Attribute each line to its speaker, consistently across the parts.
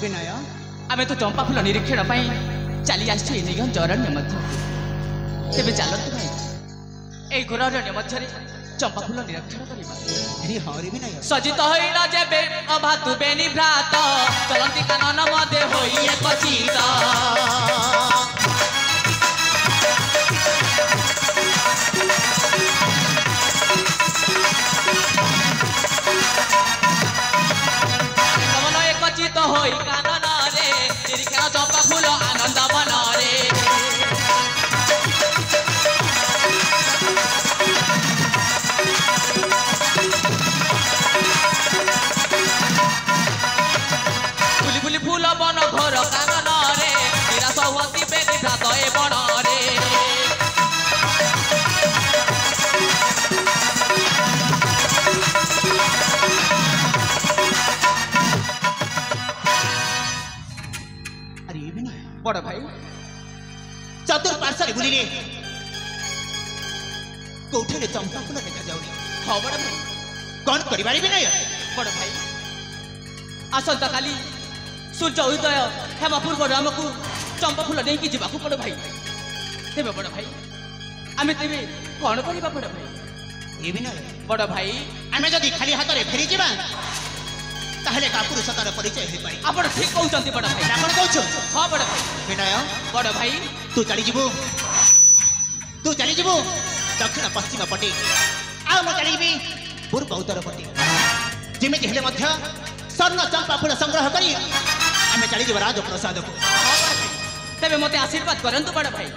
Speaker 1: विनय
Speaker 2: आम तो चंपा फूल निरीक्षण चली आसी निगंज अरण्य मध्य तेज चलत भाई ए घोर अरण्य मध्य चंपा फूल निरीक्षण करवा
Speaker 1: हाँ रे विनय
Speaker 2: सजित होइल जेबे अभातु बेनी भ्रात चलती कानन मध्य होई एक चित कमल एक चित होई कानन रे निरीक्षण चंपा फूल आनंद बन रे फूल बन घोर कानन रे निराश हुअती बेनी भ्रात ए बन रे
Speaker 1: अरे विनय
Speaker 2: बड़ भाई
Speaker 1: चतुर्पार्श्व बुलिले कोठे चंपा फूल देखा जाऊनी
Speaker 2: हाँ बड़ भाई
Speaker 1: कौन करिबारी विनय
Speaker 2: बड़ भाई आसंता काली सूर्य उदय हेमा पूर्व आमको चंपा फूल नहीं जावाक पड़ भाई तेज बड़ भाई आम तेज कौन करवा बड़ भाई
Speaker 1: ए विनय
Speaker 2: बड़ भाई
Speaker 1: आमे जदि खाली हाथ रे फेरी जिबा ताहले का पुरुषतार परिचय हे पाई
Speaker 2: आपण ठीक कहउचंती बड़ भाई
Speaker 1: आपण कहउछ
Speaker 2: हां बड़ भाई
Speaker 1: विनय
Speaker 2: बड़ भाई
Speaker 1: तू चली जिबू दक्षिण पश्चिम पटे आ म चलीबी पूर्व उत्तर पटे जेमिति हेले मध्य स्वर्ण चंपा फूल संग्रह करी आमे चली जिबा राज प्रसाद को
Speaker 2: तेबे मते आशीर्वाद करंतु बड़ भाई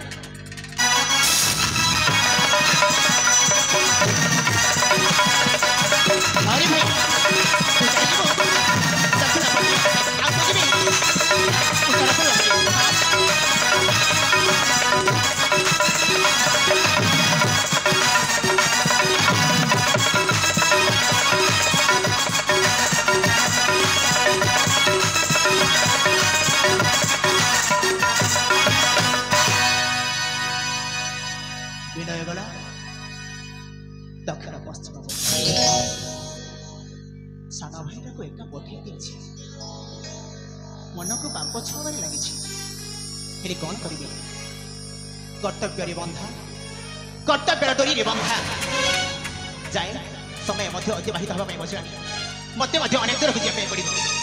Speaker 1: अरे भाई तू चली जिबू दक्षिण पटे आ तो जिबी उत्तर पटे विनय गला दक्षिण पश्चिम साना भाईटा को एका पठे दी मन को पाप छुआबार लगी कौन करेंगे कर्तव्य बंधा कर्तव्य डोरी बंधा जाए समय अतिबाहित हाँपी बस मत अनेक दूर जावाई पड़ो